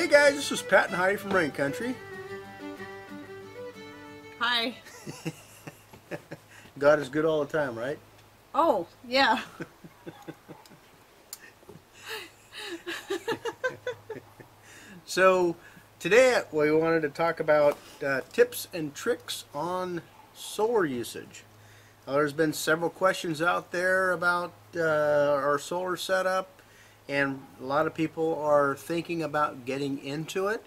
Hey guys, this is Pat and Heidi from Rain Country. Hi. God is good all the time, right? Oh, yeah. So today we wanted to talk about tips and tricks on solar usage. There's been several questions out there about our solar setup, and a lot of people are thinking about getting into it.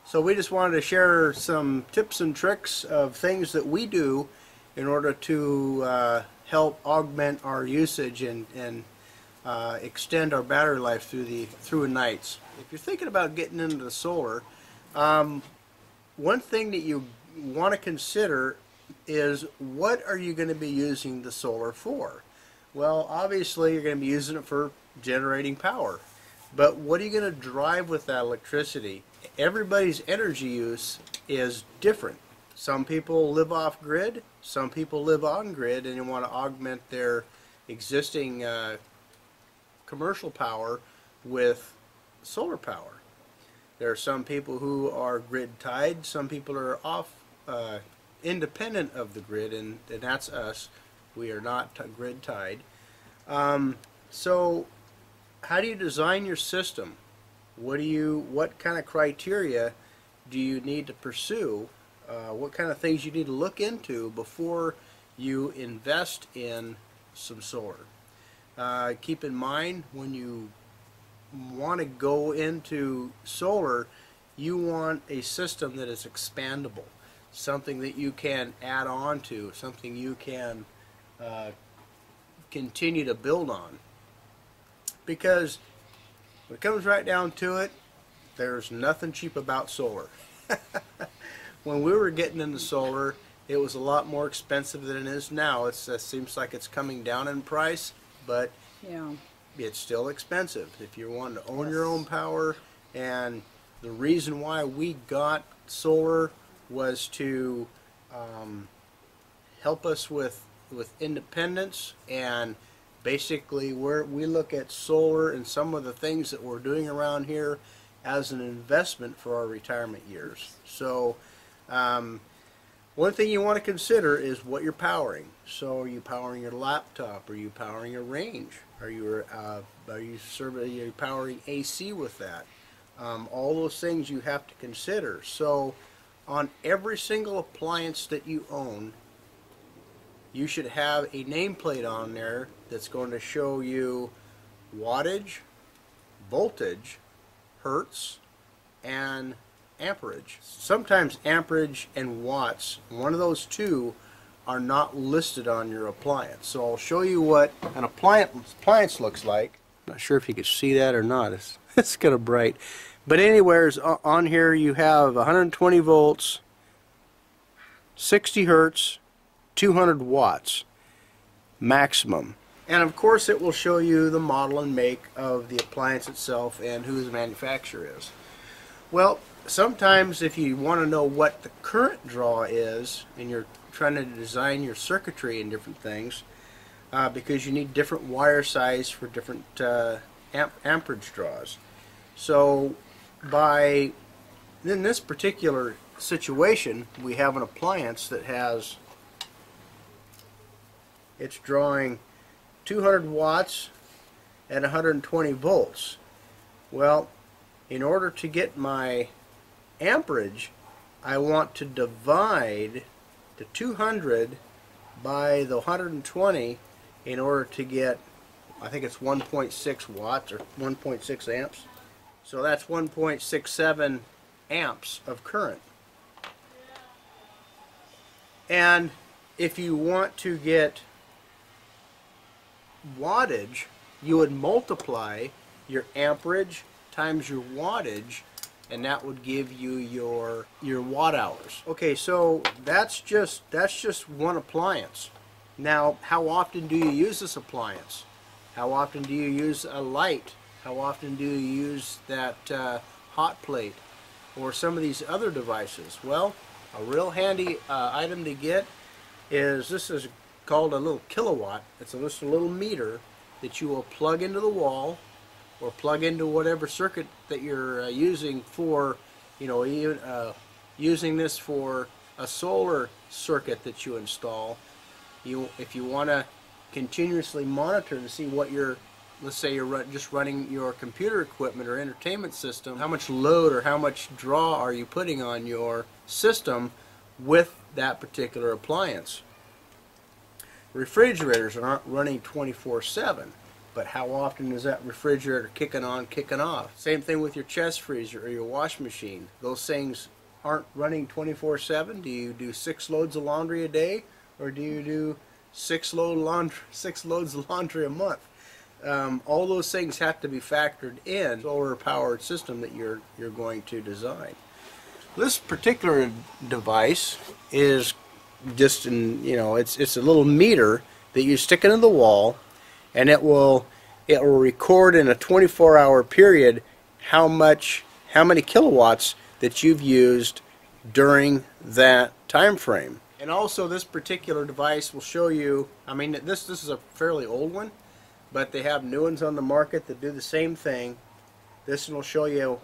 So we just wanted to share some tips and tricks of things that we do in order to help augment our usage and extend our battery life through nights. If you're thinking about getting into the solar, one thing that you want to consider is, what are you going to be using the solar for? Well, obviously you're going to be using it for generating power, but what are you going to drive with that electricity? Everybody's energy use is different. Some people live off grid, some people live on grid, and you want to augment their existing commercial power with solar power. There are some people who are grid tied, some people are off independent of the grid, and that's us. We are not grid tied. So how do you design your system? What kind of criteria do you need to pursue? What kind of things you need to look into before you invest in some solar? Keep in mind, when you want to go into solar, you want a system that is expandable, something that you can add on to, something you can continue to build on. Because when it comes right down to it, there's nothing cheap about solar. When we were getting into solar, it was a lot more expensive than it is now. It seems like it's coming down in price, but Yeah. it's still expensive if you're wanting to own your own power. And the reason why we got solar was to help us with independence, and basically we look at solar and some of the things that we're doing around here as an investment for our retirement years. So one thing you want to consider is what you're powering. So are you powering your laptop? Are you powering your range? Are you powering AC with that? All those things you have to consider. So on every single appliance that you own, you should have a nameplate on there that's going to show you wattage, voltage, hertz, and amperage. Sometimes amperage and watts, one of those two, are not listed on your appliance. So I'll show you what an appliance looks like. Not sure if you can see that or not. It's kind of bright. But anyways, on here you have 120 volts, 60 hertz, 200 watts maximum. And of course it will show you the model and make of the appliance itself and who the manufacturer is. Well, sometimes if you want to know what the current draw is, and you're trying to design your circuitry and different things, because you need different wire size for different amperage draws. So in this particular situation, we have an appliance that it's drawing 200 watts at 120 volts. Well, in order to get my amperage, I want to divide the 200 by the 120 in order to get, I think it's 1.6 watts or 1.6 amps. So that's 1.67 amps of current. And if you want to get wattage, you would multiply your amperage times your wattage, and that would give you your watt hours. Okay, so that's just one appliance. Now, how often do you use this appliance? How often do you use a light? How often do you use that hot plate or some of these other devices? Well, a real handy item to get is, this is called a little kilowatt. It's just a little meter that you will plug into the wall, or plug into whatever circuit that you're using for, even using this for a solar circuit that you install. If you want to continuously monitor to see what let's say you're just running your computer equipment or entertainment system, how much load or how much draw are you putting on your system with that particular appliance. Refrigerators aren't running 24/7, but how often is that refrigerator kicking on, kicking off? Same thing with your chest freezer or your wash machine. Those things aren't running 24/7. Do you do 6 loads of laundry a day, or do you do 6 loads of laundry a month? All those things have to be factored in solar powered system that you're going to design. This particular device is just it's a little meter that you stick into the wall, and it will record in a 24-hour period how many kilowatts that you've used during that time frame. And also this particular device will show you, this is a fairly old one, but they have new ones on the market that do the same thing. This one will show you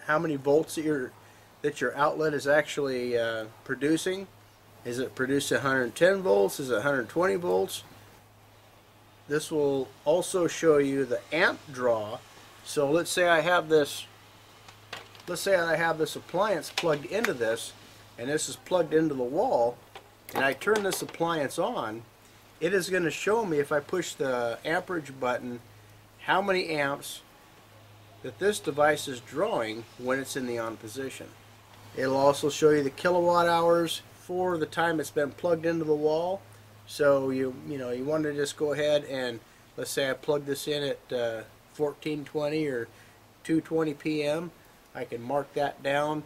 how many volts that your outlet is actually producing. Is it producing 110 volts? Is it 120 volts? This will also show you the amp draw. So let's say I have this appliance plugged into this, and this is plugged into the wall, and I turn this appliance on. It is going to show me, if I push the amperage button, how many amps that this device is drawing when it's in the on position. It'll also show you the kilowatt hours for the time it's been plugged into the wall. So you want to just go ahead and, let's say I plug this in at 1420 or 2:20 p.m. I can mark that down,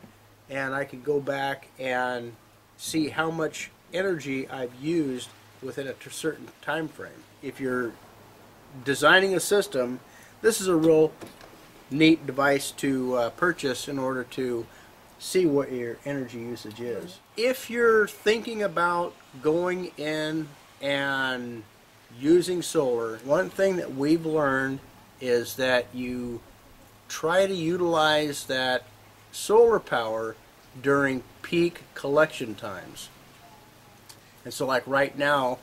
and I can go back and see how much energy I've used within a certain time frame. If you're designing a system, this is a real neat device to purchase in order to see what your energy usage is. If you're thinking about going in and using solar, one thing that we've learned is that you try to utilize that solar power during peak collection times. And so like right now,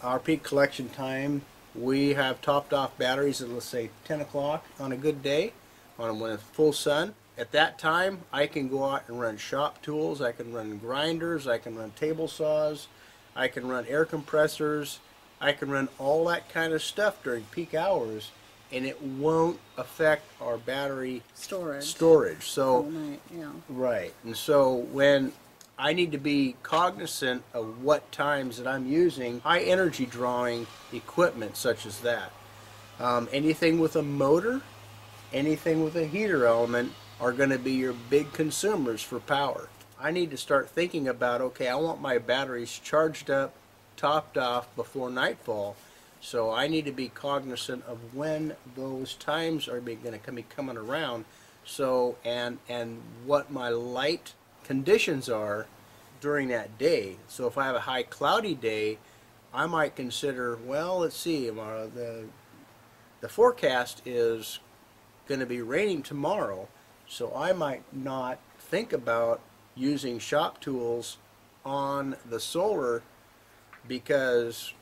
our peak collection time, we have topped off batteries at, let's say, 10 o'clock on a good day, when it's full sun. At that time, I can go out and run shop tools, I can run grinders, I can run table saws, I can run air compressors, I can run all that kind of stuff during peak hours, and it won't affect our battery storage. So, night, yeah. Right. And so when I need to be cognizant of what times that I'm using high energy drawing equipment such as that. Anything with a motor, anything with a heater element are going to be your big consumers for power. I need to start thinking about, okay, I want my batteries charged up, topped off before nightfall, so I need to be cognizant of when those times are going to be coming around, so and what my light conditions are during that day. So if I have a high cloudy day, I might consider, well, let's see, the forecast is going to be raining tomorrow, so I might not think about using shop tools on the solar, because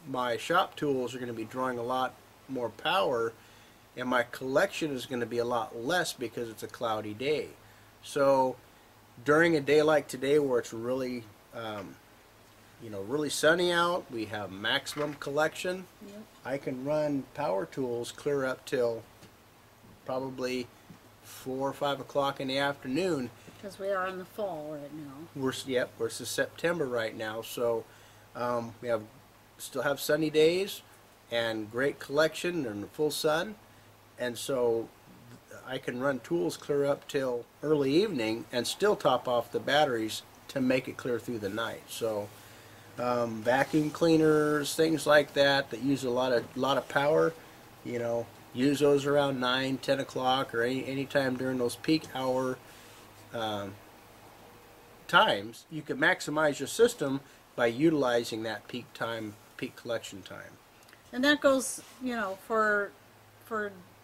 my shop tools are going to be drawing a lot more power, and my collection is going to be a lot less because it's a cloudy day. So during a day like today, where it's really really sunny out, we have maximum collection. Yep. I can run power tools clear up till probably 4 or 5 o'clock in the afternoon. Because we are in the fall right now. We're September right now, so we still have sunny days and great collection and full sun, and so I can run tools clear up till early evening and still top off the batteries to make it clear through the night. So vacuum cleaners, things like that use a lot of power, use those around 9, 10 o'clock or any time during those peak hour times. You can maximize your system by utilizing that peak collection time. And that goes, for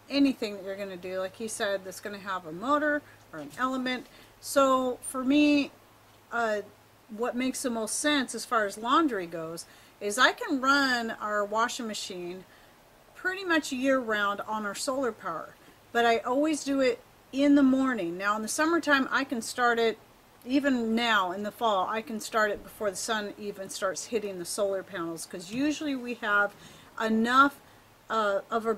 anything that you're going to do, like he said, that's going to have a motor or an element. So for me, what makes the most sense as far as laundry goes is I can run our washing machine pretty much year-round on our solar power, but I always do it in the morning. Now in the summertime I can start it, even now in the fall I can start it before the sun even starts hitting the solar panels, because usually we have enough of a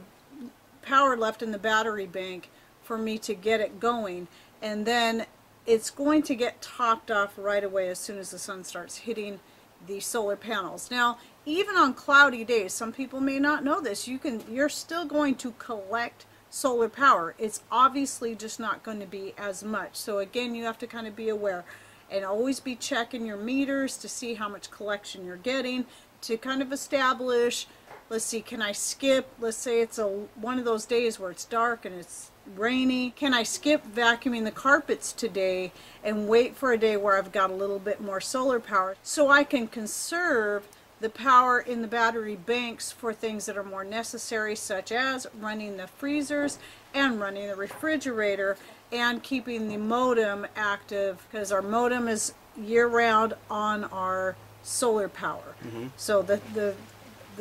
power left in the battery bank for me to get it going, and then it's going to get topped off right away as soon as the sun starts hitting the solar panels. Now even on cloudy days, some people may not know this, you're still going to collect solar power. It's obviously just not going to be as much. So again, you have to kind of be aware and always be checking your meters to see how much collection you're getting, to kind of establish, let's see, can I skip, let's say it's one of those days where it's dark and it's rainy, can I skip vacuuming the carpets today and wait for a day where I've got a little bit more solar power so I can conserve the power in the battery banks for things that are more necessary, such as running the freezers and running the refrigerator and keeping the modem active, because our modem is year-round on our solar power. So the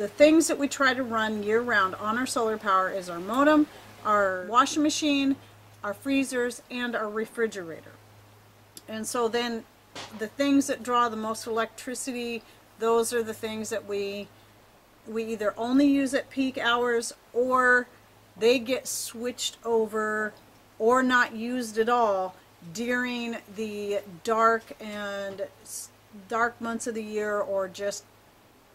things that we try to run year-round on our solar power is our modem, our washing machine, our freezers, and our refrigerator. And so then the things that draw the most electricity, those are the things that we either only use at peak hours, or they get switched over or not used at all during the dark months of the year, or just,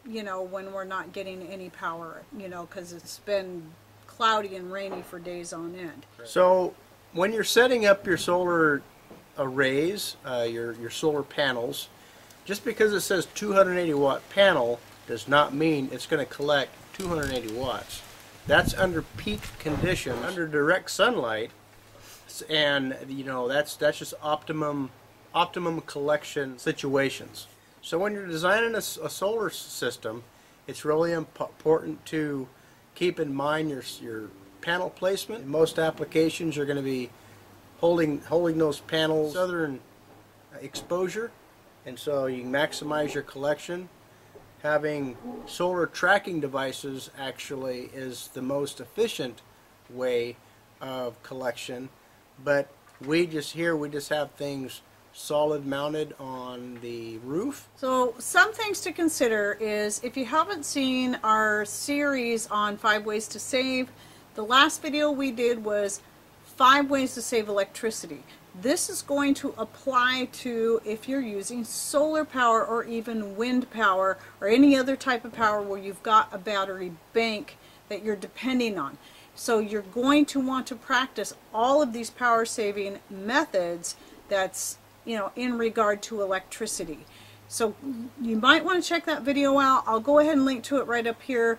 you know, when we're not getting any power, you know, because it's been cloudy and rainy for days on end. So when you're setting up your solar arrays, your solar panels, just because it says 280 watt panel does not mean it's going to collect 280 watts. That's under peak conditions, under direct sunlight, and you know that's just optimum collection situations. So when you're designing a solar system, it's really important to keep in mind your panel placement. In most applications, you're going to be holding those panels southern exposure, and so you can maximize your collection. Having solar tracking devices actually is the most efficient way of collection, but we just have things solid mounted on the roof. So some things to consider is, if you haven't seen our series on 5 ways to save, the last video we did was 5 ways to save electricity. This is going to apply to if you're using solar power or even wind power or any other type of power where you've got a battery bank that you're depending on. So you're going to want to practice all of these power saving methods that's, you know, in regard to electricity. So you might want to check that video out. I'll go ahead and link to it right up here.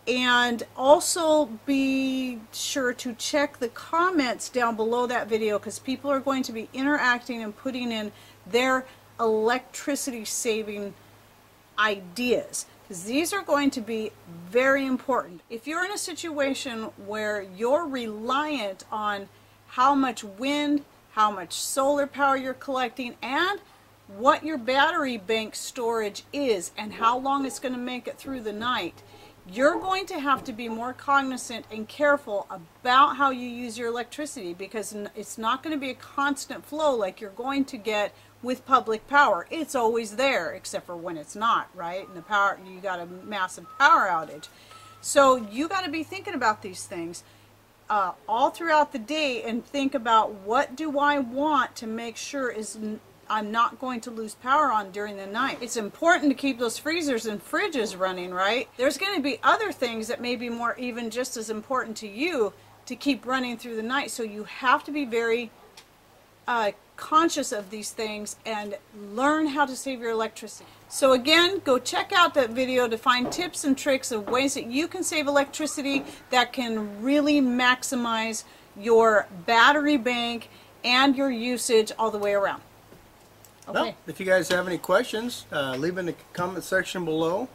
And also be sure to check the comments down below that video, because people are going to be interacting and putting in their electricity saving ideas, because these are going to be very important. If you're in a situation where you're reliant on how much wind, how much solar power you're collecting, and what your battery bank storage is and how long it's going to make it through the night, you're going to have to be more cognizant and careful about how you use your electricity, because it's not going to be a constant flow like you're going to get with public power. It's always there, except for when it's not, right? And the power, you got a massive power outage. So you got to be thinking about these things all throughout the day, and think about, what do I want to make sure I'm not going to lose power on during the night. It's important to keep those freezers and fridges running, right? There's going to be other things that may be more, even just as important to you, to keep running through the night. So you have to be very conscious of these things and learn how to save your electricity. So again, go check out that video to find tips and tricks of ways that you can save electricity that can really maximize your battery bank and your usage all the way around. Okay. Well, if you guys have any questions, leave in the comment section below.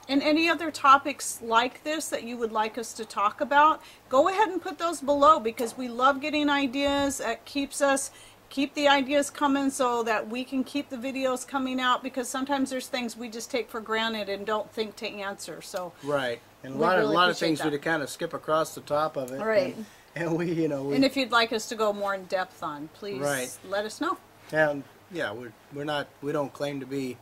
And any other topics like this that you would like us to talk about, go ahead and put those below, because we love getting ideas. It keep the ideas coming so that we can keep the videos coming out, because sometimes there's things we just take for granted and don't think to answer. So right, and a we really lot of appreciate things that. we kind of skip across the top of it. Right. And we, you know, And if you'd like us to go more in depth on, please Right. let us know. and yeah, we don't claim to be,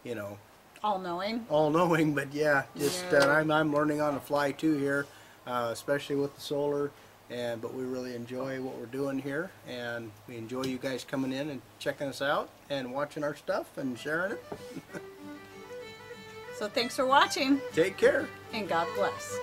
you know, All knowing. all knowing, but yeah, just Yeah. I'm learning on the fly too here, especially with the solar. But we really enjoy what we're doing here, and we enjoy you guys coming in and checking us out and watching our stuff and sharing it. So thanks for watching, Take care. and God bless.